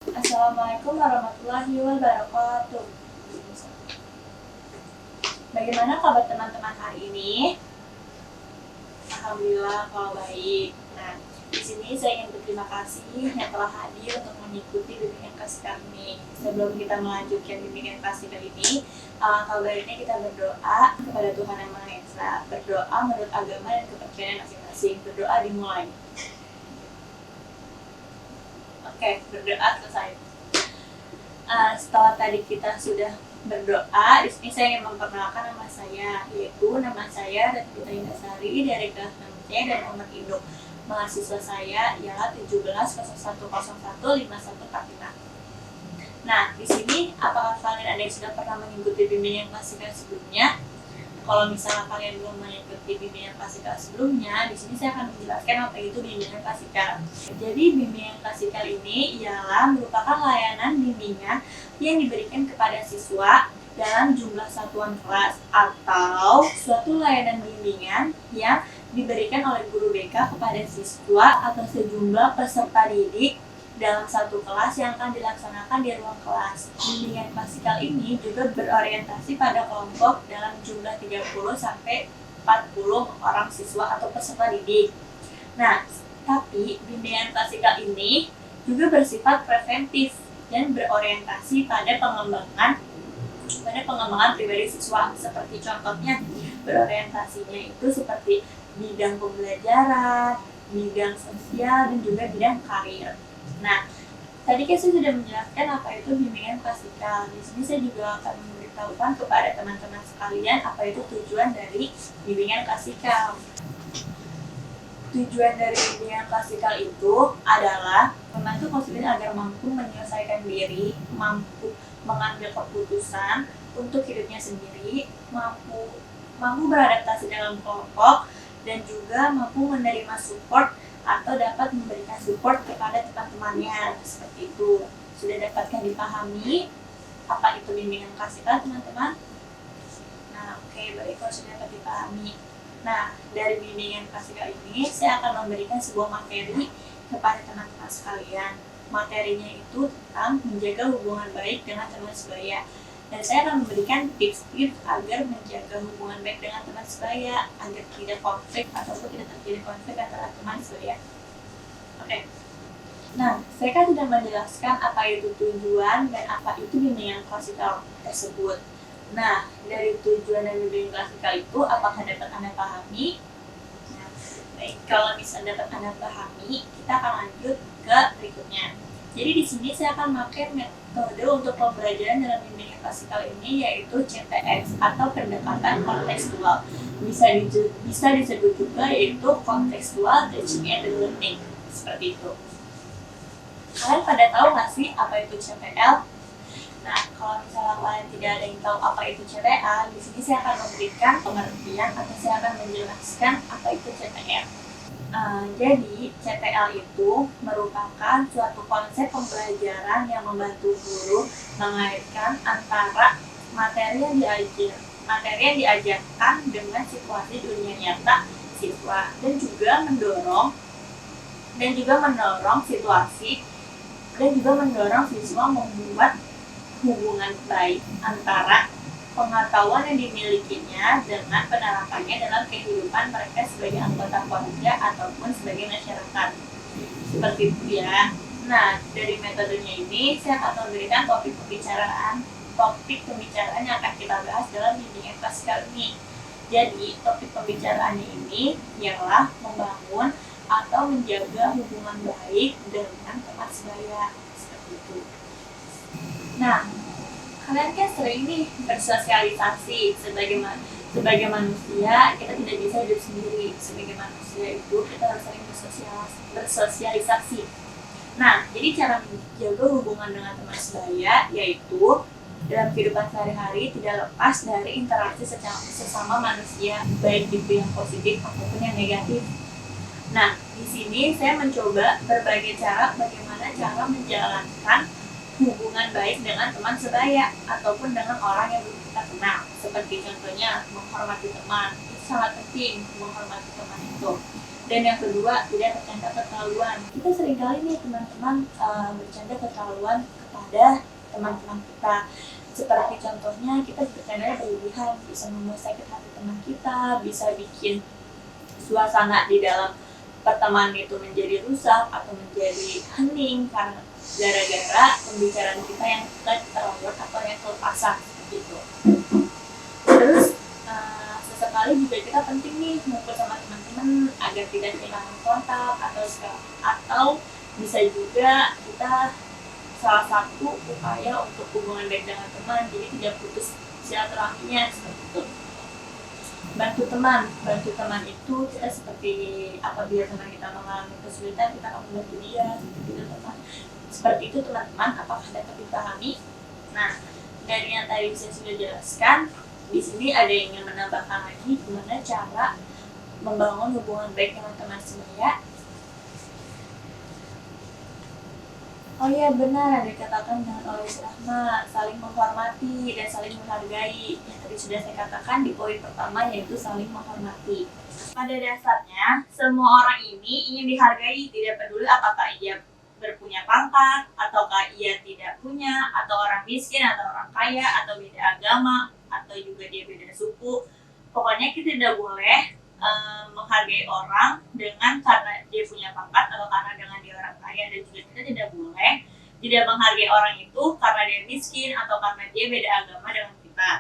Assalamualaikum warahmatullahi wabarakatuh. Bagaimana kabar teman-teman hari ini? Alhamdulillah kalau baik. Nah, di sini saya ingin berterima kasih yang telah hadir untuk mengikuti bimbingan klasik kami. Sebelum kita melanjutkan bimbingan klasik kali ini, kalau baiknya kita berdoa kepada Tuhan Yang Maha Esa. Berdoa menurut agama dan kepercayaan masing-masing. Berdoa dimulai. Oke, berdoa selesai. Setelah tadi kita sudah berdoa, di sini saya ingin memperkenalkan nama saya, yaitu nama saya Retvita Indasari dari kelas 6C dan nomor induk mahasiswa saya ialah 1701015145. Nah, di sini apakah kalian ada yang sudah pernah mengikuti bimbingan klasikal sebelumnya? Kalau misalnya kalian belum mengikuti bimbingan klasikal sebelumnya, di sini saya akan menjelaskan apa itu bimbingan klasikal. Jadi bimbingan klasikal ini ialah merupakan layanan bimbingan yang diberikan kepada siswa dalam jumlah satuan kelas atau suatu layanan bimbingan yang diberikan oleh guru BK kepada siswa atau sejumlah peserta didik dalam satu kelas yang akan dilaksanakan di ruang kelas. Bimbingan klasikal ini juga berorientasi pada kelompok dalam jumlah 30 sampai 40 orang siswa atau peserta didik. Nah, tapi bimbingan klasikal ini juga bersifat preventif dan berorientasi pada pengembangan pribadi siswa. Seperti contohnya, berorientasinya itu seperti bidang pembelajaran, bidang sosial, dan juga bidang karir. Nah, tadi saya sudah menjelaskan apa itu bimbingan klasikal. Di sini saya juga akan memberitahukan kepada teman-teman sekalian apa itu tujuan dari bimbingan klasikal. Tujuan dari bimbingan klasikal itu adalah membantu konsumen agar mampu menyelesaikan diri, mampu mengambil keputusan untuk hidupnya sendiri, mampu beradaptasi dalam kelompok, dan juga mampu menerima support atau dapat memberikan support kepada teman-temannya. Seperti itu. Sudah dapatkah dipahami apa itu bimbingan klasikal, teman-teman? Nah, oke, baik, kalau sudah dapat dipahami. Nah, dari bimbingan klasikal ini saya akan memberikan sebuah materi kepada teman-teman sekalian. Materinya itu tentang menjaga hubungan baik dengan teman sebaya. Dan saya akan memberikan tips-tips agar menjaga hubungan baik dengan teman sebaya, agar tidak konflik ataupun tidak terjadi konflik antara teman sebaya. Oke. Nah, saya kan sudah menjelaskan apa itu tujuan dan apa itu bimbingan klasikal tersebut. Nah, dari tujuan dan bimbingan klasikal itu, apakah dapat Anda pahami? Nah, baik, kalau misalnya dapat Anda pahami, kita akan lanjut ke berikutnya. Jadi di sini saya akan memakai metode untuk pembelajaran dalam bimbingan klasikal ini, yaitu CTX atau pendekatan kontekstual. Bisa disebut juga yaitu contextual teaching and learning, seperti itu. Kalian pada tahu nggak sih apa itu CTL? Nah, kalau misalnya kalian tidak ada yang tahu apa itu CTA, di sini saya akan memberikan pengertian atau saya akan menjelaskan apa itu CTL. Jadi, CTL itu merupakan suatu konsep pembelajaran yang membantu guru mengaitkan antara materi yang diajarkan dengan situasi dunia nyata siswa dan juga mendorong siswa membuat hubungan baik antara pengetahuan yang dimilikinya dengan penerapannya dalam kehidupan mereka sebagai anggota keluarga ataupun sebagai masyarakat. Seperti itu ya. Nah, dari metodenya ini saya akan memberikan topik pembicaraan yang akan kita bahas dalam bimbingan klasikal ini. Jadi, topik pembicaraannya ini ialah membangun atau menjaga hubungan baik dengan teman sebaya. Seperti itu. Nah, kalian kan sering nih bersosialisasi sebagai manusia, kita tidak bisa hidup sendiri. Sebagai manusia itu kita harus sering bersosialisasi. Nah, jadi cara menjaga hubungan dengan teman sebaya yaitu dalam kehidupan sehari-hari tidak lepas dari interaksi sesama manusia, baik itu yang positif ataupun yang negatif. Nah, di sini saya mencoba berbagai cara bagaimana cara menjalankan hubungan baik dengan teman sebaya ataupun dengan orang yang belum kita kenal. Seperti contohnya menghormati teman, itu sangat penting menghormati teman itu. Dan yang kedua, tidak bercanda keterlaluan. Kita seringkali nih teman-teman bercanda keterlaluan kepada teman-teman kita. Seperti contohnya kita bercanda berlebihan, bisa membuat sakit hati teman kita, bisa bikin suasana di dalam pertemanan itu menjadi rusak atau menjadi hening karena gara-gara pembicaraan kita yang keterlaluan atau yang kelepasan gitu. Terus sesekali juga kita penting nih ngumpul sama teman-teman agar tidak kehilangan kontak atau bisa juga kita salah satu upaya untuk hubungan baik dengan teman, jadi tidak putus silaturahminya seperti itu. Bantu teman itu kita seperti apabila teman kita mengalami kesulitan kita akan membantu dia seperti itu teman-teman. Apakah dapat dipahami? Nah, dari yang tadi saya sudah jelaskan, di sini ada yang ingin menambahkan lagi gimana cara membangun hubungan baik dengan teman sebaya. Oh iya benar, dikatakan dengan oleh Rahma, saling menghormati dan saling menghargai. Yang tadi sudah saya katakan di poin pertama, yaitu saling menghormati. Pada dasarnya, semua orang ini ingin dihargai, tidak peduli apakah ia berpunya pangkat, ataukah ia tidak punya, atau orang miskin, atau orang kaya, atau beda agama, atau juga dia beda suku. Pokoknya kita tidak boleh menghargai orang dengan karena dia punya pangkat atau karena dengan dia orang kaya, dan juga kita tidak boleh tidak menghargai orang itu karena dia miskin atau karena dia beda agama dengan kita.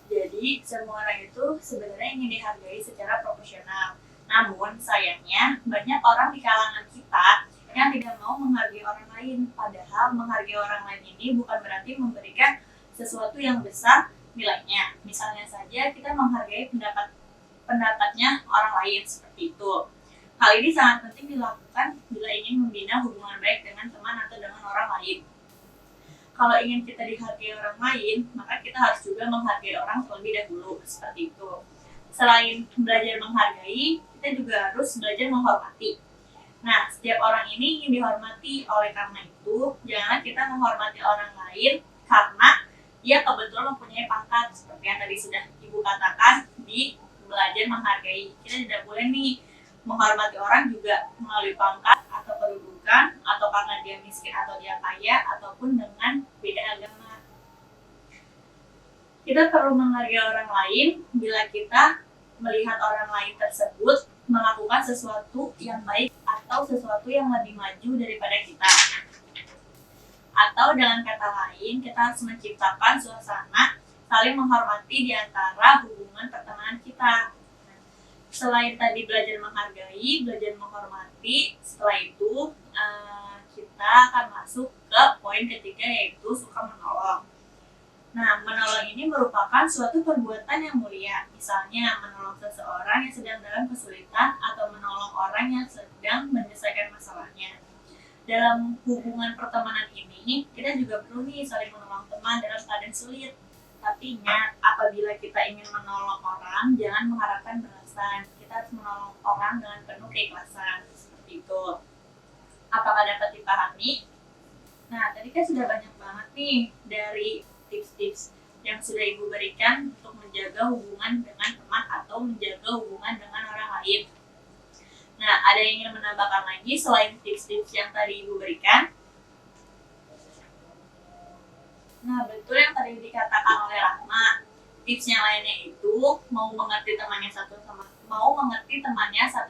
Jadi semua orang itu sebenarnya ingin dihargai secara proporsional. Namun sayangnya banyak orang di kalangan kita yang tidak mau menghargai orang lain, padahal menghargai orang lain ini bukan berarti memberikan sesuatu yang besar nilainya. Misalnya saja kita menghargai pendapatnya orang lain seperti itu. Hal ini sangat penting dilakukan bila ingin membina hubungan baik dengan teman atau dengan orang lain. Kalau ingin kita dihargai orang lain, maka kita harus juga menghargai orang terlebih dahulu, seperti itu. Selain belajar menghargai, kita juga harus belajar menghormati. Nah, setiap orang ini ingin dihormati, oleh karena itu, janganlah kita menghormati orang lain karena dia kebetulan mempunyai pangkat, seperti yang tadi sudah Ibu katakan di belajar menghargai. Kita tidak boleh nih menghormati orang juga melalui pangkat atau kedudukan, atau karena dia miskin atau dia kaya, ataupun dengan beda agama. Kita perlu menghargai orang lain bila kita melihat orang lain tersebut melakukan sesuatu yang baik atau sesuatu yang lebih maju daripada kita. Atau dengan kata lain, kita harus menciptakan suasana saling menghormati di antara hubungan pertemanan kita. Selain tadi belajar menghargai, belajar menghormati, setelah itu kita akan masuk ke poin ketiga, yaitu suka menolong. Nah, menolong ini merupakan suatu perbuatan yang mulia. Misalnya, menolong seseorang yang sedang dalam kesulitan atau menolong orang yang sedang menyelesaikan masalahnya. Dalam hubungan pertemanan ini, kita juga perlu nih saling menolong teman dalam keadaan sulit. Tapi ingat, apabila kita ingin menolong orang, jangan mengharapkan balasan. Kita harus menolong orang dengan penuh keikhlasan, seperti itu. Apakah dapat dipahami? Nah, tadi kan sudah banyak banget nih dari tips-tips yang sudah Ibu berikan untuk menjaga hubungan dengan teman atau menjaga hubungan dengan orang lain. Nah, ada yang ingin menambahkan lagi selain tips-tips yang tadi Ibu berikan? Nah, betul yang tadi dikatakan oleh Rahma. Tips yang lainnya itu mau mengerti temannya satu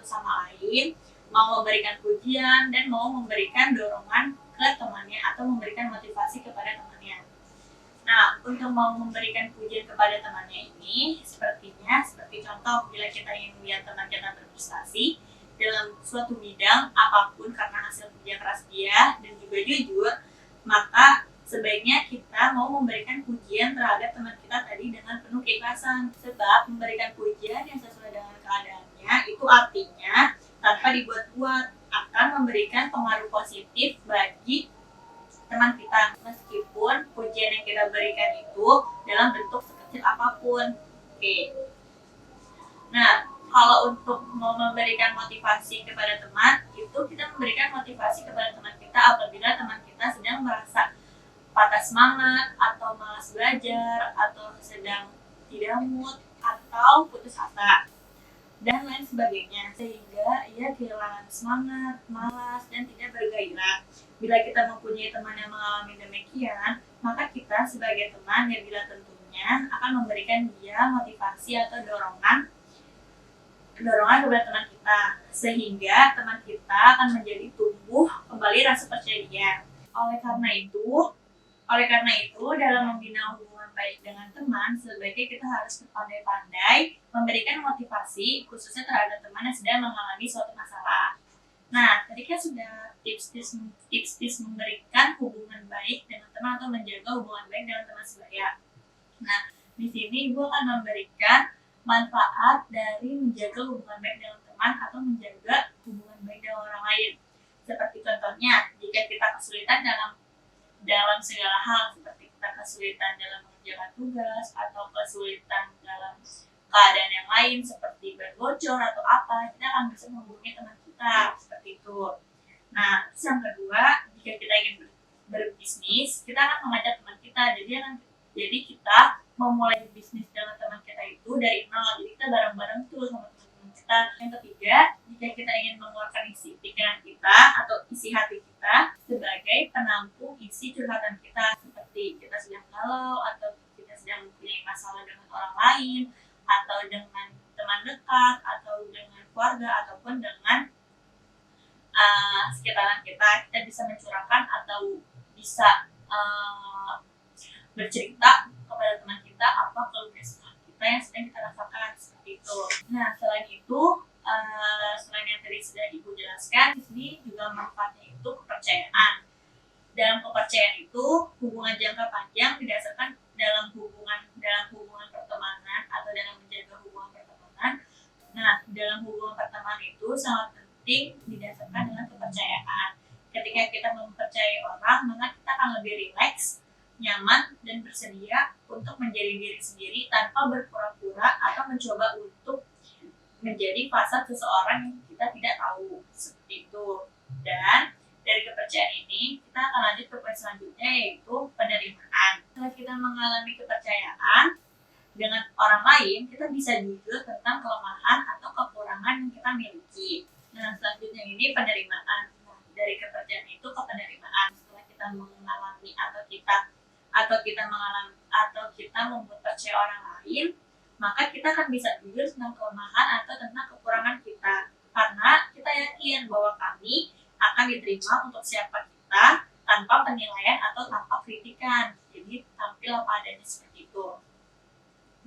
sama lain, mau memberikan pujian, dan mau memberikan dorongan ke temannya atau memberikan motivasi kepada temannya. Nah, untuk mau memberikan pujian kepada temannya ini, seperti contoh bila kita ingin melihat teman kita berprestasi dalam suatu bidang apapun karena hasil kerja keras dia dan juga jujur, maka sebaiknya kita mau memberikan pujian terhadap teman kita tadi dengan penuh keikhlasan. Sebab memberikan pujian yang sesuai dengan keadaannya itu artinya tanpa dibuat-buat akan memberikan pengaruh positif bagi teman kita, meskipun pujian yang kita berikan itu dalam bentuk sekecil apapun. Oke. Nah, kalau untuk mau memberikan motivasi kepada teman, itu kita memberikan motivasi kepada teman kita apabila teman kita sedang merasa patah semangat, atau malas belajar, atau sedang tidak mood, atau putus asa. dan lain sebagainya, sehingga ia kehilangan semangat, malas, dan tidak bergairah. Bila kita mempunyai teman yang mengalami demikian, maka kita sebagai teman ya bila tentunya akan memberikan dia motivasi atau dorongan kepada teman kita, sehingga teman kita akan menjadi tumbuh kembali rasa percaya dia. Oleh karena itu, dalam membina hubungan baik dengan teman, sebaiknya kita harus berpandai-pandai memberikan motivasi, khususnya terhadap teman yang sedang mengalami suatu masalah. Nah, tadi kan sudah tips-tips memberikan hubungan baik dengan teman atau menjaga hubungan baik dengan teman sebaya. Nah, di sini Ibu akan memberikan manfaat dari menjaga hubungan baik dengan teman atau menjaga hubungan baik dengan orang lain. Seperti contohnya, jika kita kesulitan dalam segala hal, seperti kita kesulitan dalam mengerjakan tugas atau kesulitan dalam keadaan yang lain seperti berbocor atau apa, kita akan bisa menghubungi teman kita seperti itu. Nah, terus yang kedua, jika kita ingin berbisnis, kita akan mengajak teman kita. Jadi kita memulai bisnis dengan teman kita itu dari nol. Jadi kita bareng-bareng tuh sama teman-teman kita. Yang ketiga, jika kita ingin mengeluarkan isi pikiran kita atau isi hati kita sebagai penampung isi curhatan kita, seperti kita sedang galau atau kita sedang mempunyai masalah dengan orang lain atau dengan teman dekat atau dengan keluarga ataupun dengan sekitaran kita bisa mencurahkan atau bisa bercerita kepada teman kita apa keluh kesah kita yang sedang kita rasakan seperti itu. Nah, selain itu, selain yang tadi sudah Ibu jelaskan, di sini juga manfaatnya itu kepercayaan. Dalam kepercayaan itu, hubungan jangka panjang didasarkan dalam hubungan pertemanan atau dalam menjaga hubungan pertemanan. Nah, dalam hubungan pertemanan itu sangat penting didasarkan dengan kepercayaan. Ketika kita mempercayai orang, maka kita akan lebih rileks, nyaman, dan bersedia untuk menjadi diri sendiri tanpa berpura-pura atau mencoba untuk menjadi fasad seseorang yang kita tidak tahu seperti itu. Dan dari kepercayaan ini kita akan lanjut ke poin selanjutnya, yaitu penerimaan. Setelah kita mengalami kepercayaan dengan orang lain, kita bisa jujur tentang kelemahan atau kekurangan yang kita miliki. Nah, selanjutnya ini penerimaan. Nah, dari kepercayaan itu ke penerimaan. Setelah kita mengalami atau kita membuat percaya orang lain, maka kita akan bisa jujur tentang kelemahan atau tentang kekurangan kita. Karena kita yakin bahwa kami akan diterima untuk siapa kita tanpa penilaian atau tanpa kritikan. Jadi tampil apa adanya seperti itu.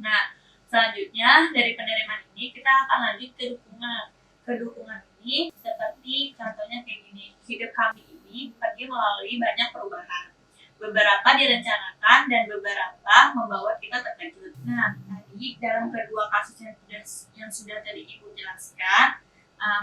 Nah, selanjutnya dari penerimaan ini kita akan lanjut ke dukungan. Kedukungan ini seperti contohnya kayak gini. Hidup kami ini pergi melalui banyak perubahan. Beberapa direncanakan dan beberapa membawa kita terkejut. Nah, tadi dalam kedua kasus yang sudah tadi Ibu jelaskan,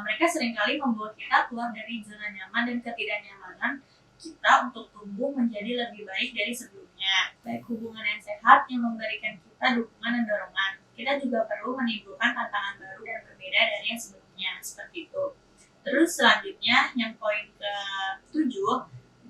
mereka seringkali membuat kita keluar dari zona nyaman dan ketidaknyamanan kita untuk tumbuh menjadi lebih baik dari sebelumnya. Baik hubungan yang sehat yang memberikan kita dukungan dan dorongan. Kita juga perlu menimbulkan tantangan baru dan berbeda dari yang sebelumnya, seperti itu. Terus selanjutnya, yang poin ke-7,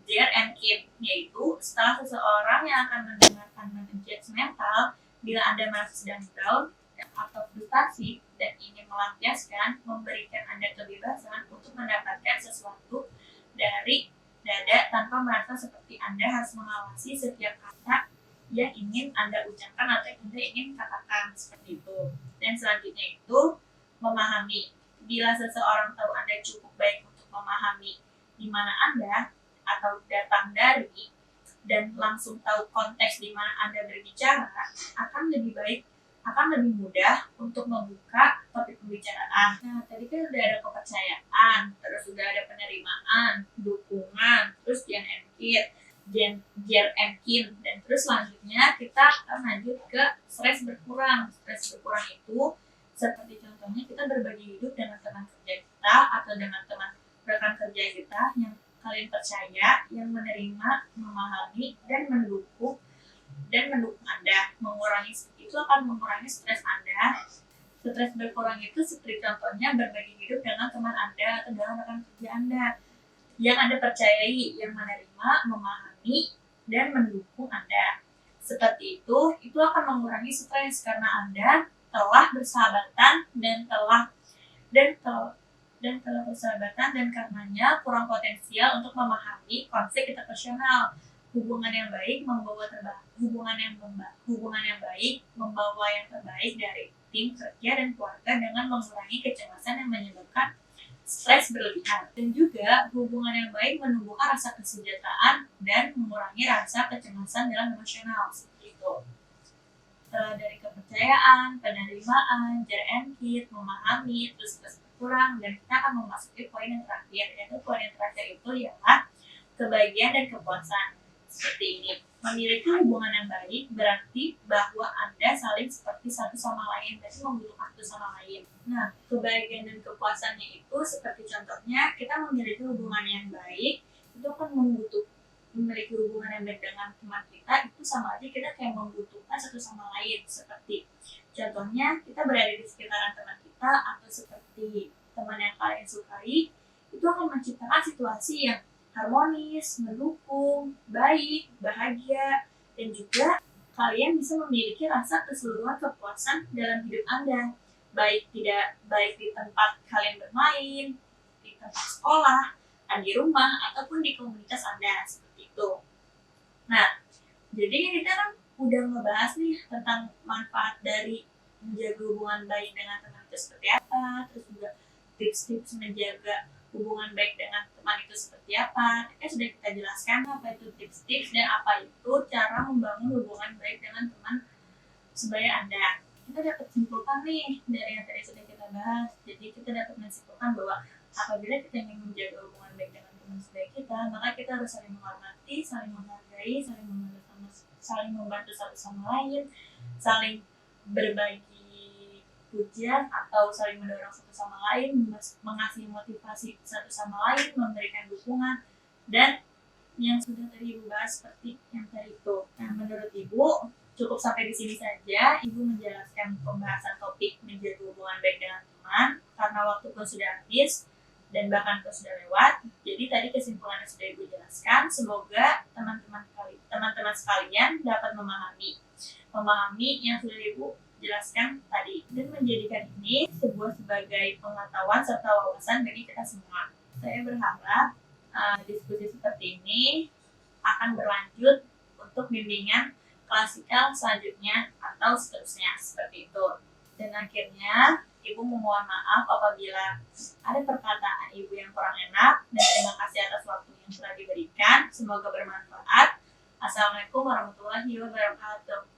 Dare and Keep, yaitu setelah seseorang yang akan mendengarkan judgmental, bila Anda merasa sedang down atau frustasi dan ingin melampiaskan, memberikan Anda kebebasan untuk mendapatkan sesuatu dari dada tanpa merasa seperti Anda harus mengawasi setiap kata yang ingin Anda ucapkan atau yang Anda ingin katakan, seperti itu. Dan selanjutnya itu memahami. Bila seseorang tahu Anda cukup baik untuk memahami di mana Anda atau datang dari dan langsung tahu konteks di mana Anda berbicara, akan lebih mudah untuk membuka topik pembicaraan. Nah, tadi kan udah ada kepercayaan, terus udah ada penerimaan, dukungan, terus Dare and Keep, dan terus selanjutnya kita akan lanjut ke stres berkurang. Stres berkurang itu seperti contohnya kita berbagi hidup dengan teman kerja kita atau dengan teman rekan kerja kita yang kalian percaya, yang menerima, memahami, dan mendukung Anda. Itu akan mengurangi stres Anda. Stres berkurang itu seperti contohnya berbagi hidup dengan teman Anda atau dengan rekan kerja Anda yang Anda percayai, yang menerima, memahami, dan mendukung Anda. Seperti itu akan mengurangi stres karena Anda telah bersahabatan dan telah dan telah dan telah persahabatan, dan karenanya kurang potensial untuk memahami konflik interpersonal. Hubungan yang baik membawa yang terbaik dari tim kerja dan keluarga dengan mengurangi kecemasan yang menyebabkan stres berlebihan. Dan juga hubungan yang baik menumbuhkan rasa kesejahteraan dan mengurangi rasa kecemasan dalam emosional. Seperti itu. Dari kepercayaan, penerimaan, jar and kit, memahami, terus kurang, dan kita akan memasuki poin yang terakhir, yaitu poin yang terakhir itu ialah kebahagiaan dan kepuasan. Seperti ini, memiliki hubungan yang baik berarti bahwa Anda saling seperti satu sama lain, berarti membutuhkan satu sama lain. Nah, kebahagiaan dan kepuasannya itu seperti contohnya kita memiliki hubungan yang baik, itu akan memiliki hubungan yang baik dengan teman kita, itu sama aja kita kayak membutuhkan satu sama lain. Seperti contohnya kita berada di sekitaran teman kita, atau seperti teman yang kalian sukai, itu akan menciptakan situasi yang harmonis, mendukung, baik, bahagia, dan juga kalian bisa memiliki rasa keseluruhan kepuasan dalam hidup Anda, baik di tempat kalian bermain, di tempat sekolah, di rumah, ataupun di komunitas Anda, seperti itu. Nah, jadi kita kan udah ngebahas nih tentang manfaat dari menjaga hubungan baik dengan teman itu seperti apa, terus juga tips-tips menjaga hubungan baik dengan teman itu seperti apa. Sudah kita jelaskan apa itu tips-tips dan apa itu cara membangun hubungan baik dengan teman sebaya Anda. Kita dapat simpulkan nih dari yang tadi sudah kita bahas. Jadi kita dapat menyimpulkan bahwa apabila kita ingin menjaga hubungan baik dengan teman sebaya kita, maka kita harus saling menghormati, saling menghargai, saling membantu satu sama lain, saling berbagi pujian atau saling mendorong satu sama lain, mengasih motivasi satu sama lain, memberikan dukungan, dan yang sudah tadi Ibu bahas seperti yang tadi itu. Nah, menurut Ibu cukup sampai di sini saja. Ibu menjelaskan pembahasan topik menjaga hubungan baik dengan teman karena waktu pun sudah habis dan bahkan pun sudah lewat. Jadi tadi kesimpulannya sudah Ibu jelaskan. Semoga teman-teman sekalian dapat memahami yang sudah Ibu jelaskan tadi dan menjadikan ini sebagai pengetahuan serta wawasan bagi kita semua. Saya berharap diskusi seperti ini akan berlanjut untuk bimbingan klasikal selanjutnya atau seterusnya seperti itu. Dan akhirnya Ibu memohon maaf apabila ada perkataan Ibu yang kurang enak, dan terima kasih atas waktu yang telah diberikan. Semoga bermanfaat. Assalamualaikum warahmatullahi wabarakatuh.